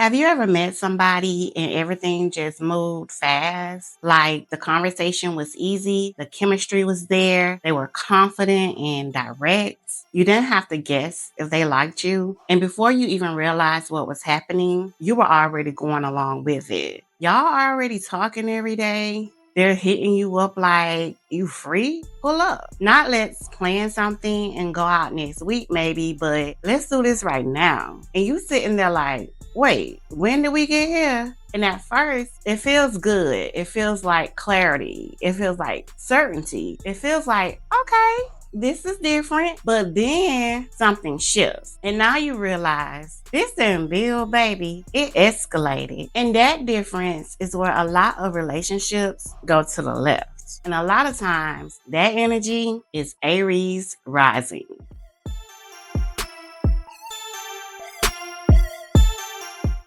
Have you ever met somebody and everything just moved fast? Like the conversation was easy, the chemistry was there, they were confident and direct. You didn't have to guess if they liked you. And before you even realized what was happening, you were already going along with it. Y'all already talking every day. They're hitting you up like, you free? Pull up. Not let's plan something and go out next week maybe, but let's do this right now. And you sitting there like, wait, when did we get here? And at first, it feels good. It feels like clarity. It feels like certainty. It feels like, okay, this is different. But then something shifts. And now you realize this didn't build, baby. It escalated. And that difference is where a lot of relationships go to the left. And a lot of times, that energy is Aries rising.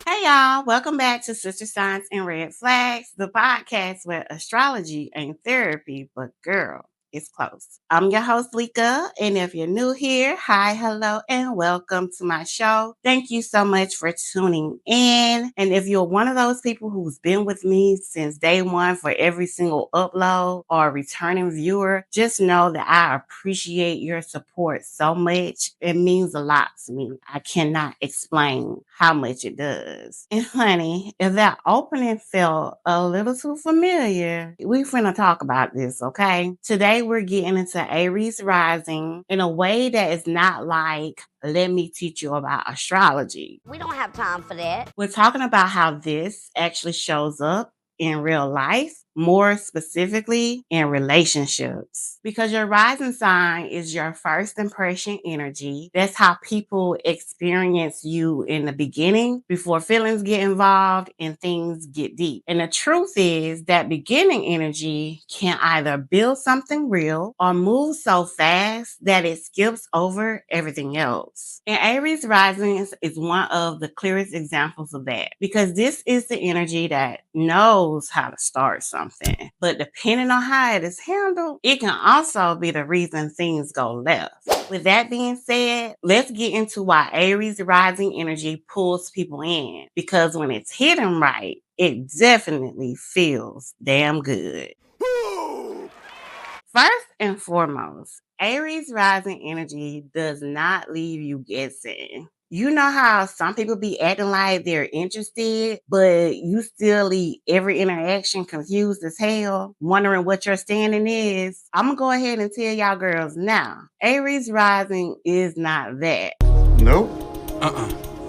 Hey y'all, welcome back to Sister Signs and Red Flags, the podcast where astrology ain't therapy, but girl, it's close. I'm your host, Lika, and if you're new here, hi, hello, and welcome to my show. Thank you so much for tuning in. And if you're one of those people who's been with me since day one for every single upload or returning viewer, just know that I appreciate your support so much. It means a lot to me. I cannot explain how much it does. And honey, if that opening felt a little too familiar, we finna talk about this, okay? Today we're getting into Aries Rising in a way that is not like, let me teach you about astrology. We don't have time for that. We're talking about how this actually shows up in real life, more specifically in relationships. Because your rising sign is your first impression energy. That's how people experience you in the beginning before feelings get involved and things get deep. And the truth is that beginning energy can either build something real or move so fast that it skips over everything else. And Aries rising is one of the clearest examples of that, because this is the energy that knows how to start something. But depending on how it is handled, it can also be the reason things go left. With that being said, let's get into why Aries rising energy pulls people in. Because when it's hidden right, it definitely feels damn good. First and foremost, Aries rising energy does not leave you guessing. You know how some people be acting like they're interested, but you still leave every interaction confused as hell, wondering what your standing is? I'm going to go ahead and tell y'all girls now. Aries rising is not that. Nope.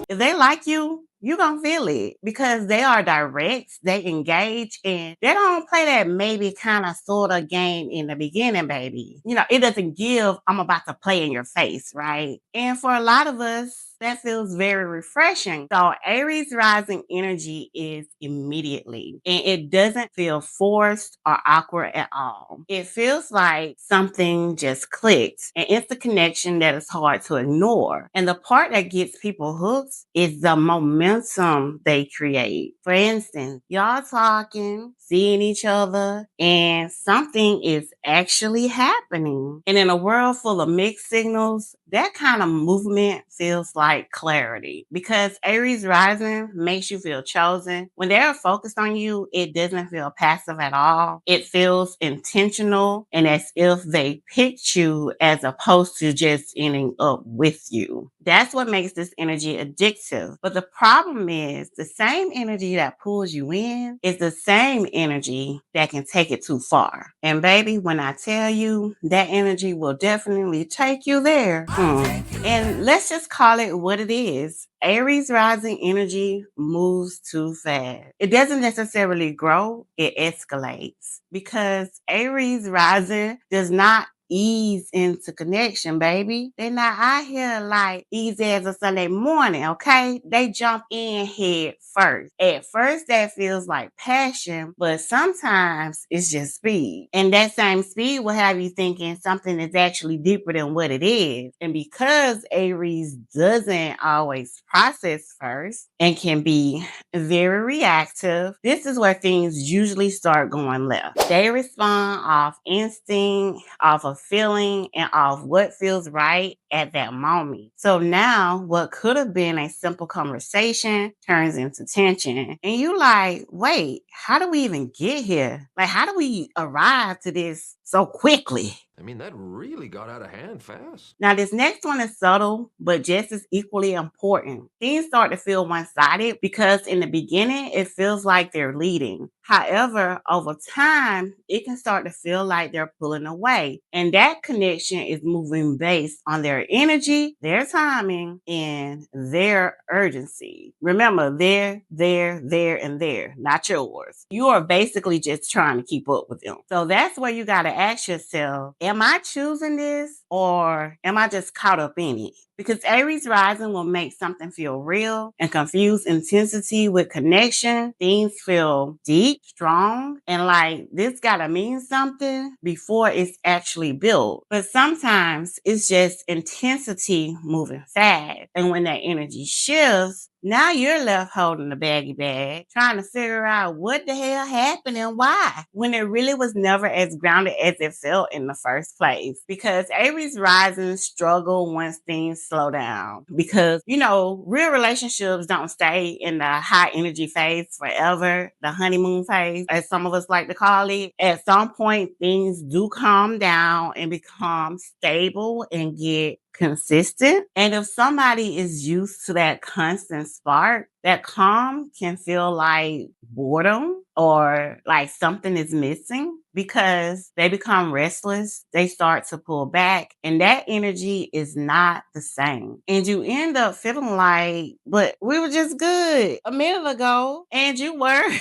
If they like you, you're going to feel it because they are direct, they engage, and they don't play that maybe kind of sort of game in the beginning, baby. You know, it doesn't give, I'm about to play in your face, right? And for a lot of us, that feels very refreshing. So Aries rising energy is immediately, and it doesn't feel forced or awkward at all. It feels like something just clicked, and it's the connection that is hard to ignore. And the part that gets people hooked is the momentum they create. For instance, y'all talking, seeing each other, and something is actually happening. And in a world full of mixed signals, that kind of movement feels like clarity, because Aries rising makes you feel chosen. When they're focused on you, it doesn't feel passive at all. It feels intentional and as if they picked you as opposed to just ending up with you. That's what makes this energy addictive. But the problem is the same energy that pulls you in is the same energy that can take it too far. And baby, when I tell you, that energy will definitely take you there. And let's just call it what it is. Aries rising energy moves too fast. It doesn't necessarily grow, it escalates. Because Aries rising does not ease into connection, baby. They're not out here like easy as a Sunday morning, okay? They jump in head first. At first, that feels like passion, but sometimes it's just speed. And that same speed will have you thinking something is actually deeper than what it is. And because Aries doesn't always process first and can be very reactive, this is where things usually start going left. They respond off instinct, off of of feeling and off what feels right at that moment. So now what could have been a simple conversation turns into tension. And you like, wait, how do we even get here? Like, how do we arrive to this so quickly? I mean, that really got out of hand fast. Now, this next one is subtle, but just as equally important. Things start to feel one sided because in the beginning, it feels like they're leading. However, over time, it can start to feel like they're pulling away. And that connection is moving based on their energy, their timing, and their urgency. Remember, there, and there, not yours. You are basically just trying to keep up with them. So that's where you got to ask yourself, am I choosing this or am I just caught up in it? Because Aries rising will make something feel real and confuse intensity with connection. Things feel deep, strong, and like this gotta mean something before it's actually built. But sometimes it's just intensity moving fast. And when that energy shifts, now you're left holding the baggy bag, trying to figure out what the hell happened and why, when it really was never as grounded as it felt in the first place. Because Aries rising struggle once things slow down. Because, real relationships don't stay in the high energy phase forever, the honeymoon phase, as some of us like to call it. At some point, things do calm down and become stable and get consistent. And if somebody is used to that constant spark, that calm can feel like boredom or like something is missing because they become restless. They start to pull back and that energy is not the same. And you end up feeling like, but we were just good a minute ago and you were.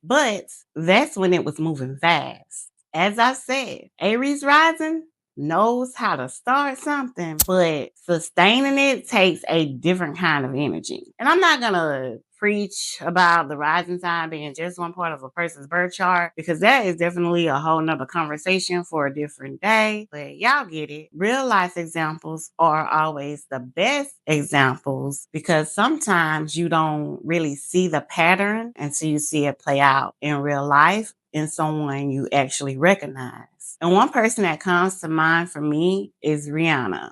But that's when it was moving fast. As I said, Aries rising knows how to start something, but sustaining it takes a different kind of energy. And I'm not going to preach about the rising sign being just one part of a person's birth chart because that is definitely a whole nother conversation for a different day. But y'all get it. Real life examples are always the best examples because sometimes you don't really see the pattern until you see it play out in real life in someone you actually recognize. And one person that comes to mind for me is Rihanna.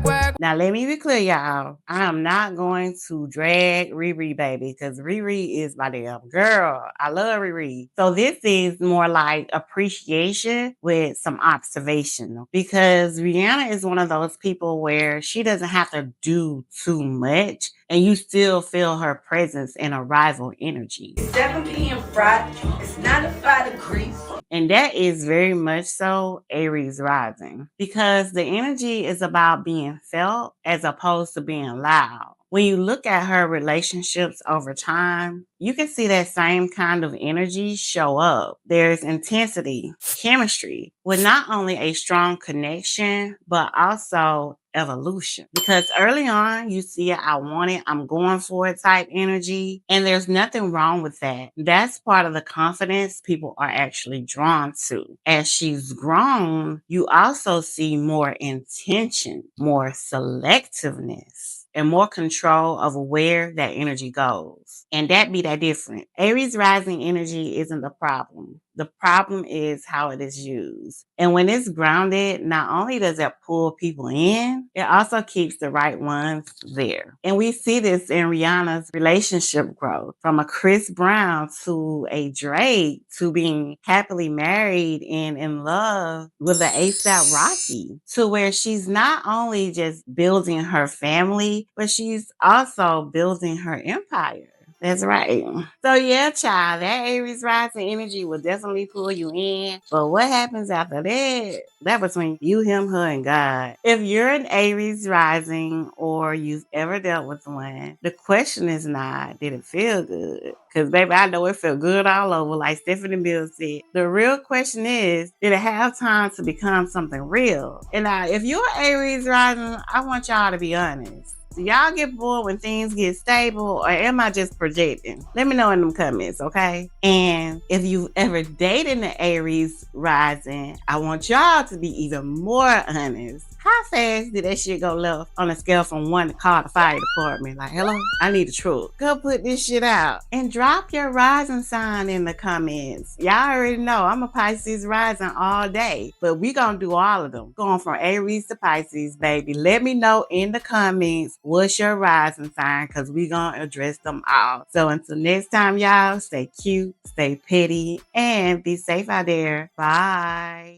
Work. Now, let me be clear, y'all. I am not going to drag Riri, baby, because Riri is my damn girl. I love Riri. So this is more like appreciation with some observation because Rihanna is one of those people where she doesn't have to do too much and you still feel her presence and arrival energy. 7 p.m. Friday, it's 95 degrees. And that is very much so Aries rising because the energy is about being felt as opposed to being loud. When you look at her relationships over time, you can see that same kind of energy show up. There's intensity, chemistry, with not only a strong connection, but also evolution. Because early on, you see it, I want it, I'm going for it type energy. And there's nothing wrong with that. That's part of the confidence people are actually drawn to. As she's grown, you also see more intention, more selectiveness, and more control of where that energy goes. And that be that different. Aries rising energy isn't the problem. The problem is how it is used. And when it's grounded, not only does it pull people in, it also keeps the right ones there. And we see this in Rihanna's relationship growth from a Chris Brown to a Drake to being happily married and in love with an ASAP Rocky to where she's not only just building her family, but she's also building her empire. That's right. So yeah, child, that Aries rising energy will definitely pull you in. But what happens after that? That between you, him, her, and God. If you're an Aries rising or you've ever dealt with one, the question is not, did it feel good? Because baby, I know it felt good all over, like Stephanie Mills said. The real question is, did it have time to become something real? And now, if you're Aries rising, I want y'all to be honest. Do y'all get bored when things get stable or am I just projecting? Let me know in them comments, okay? And if you've ever dated an Aries rising, I want y'all to be even more honest. How How fast did that shit go left on a scale from 1 to call the fire department? Like, hello, I need a truck. Go put this shit out and drop your rising sign in the comments. Y'all already know I'm a Pisces rising all day, but we gonna do all of them. Going from Aries to Pisces, baby. Let me know in the comments what's your rising sign, because we gonna address them all. So until next time, y'all, stay cute, stay petty, and be safe out there. Bye.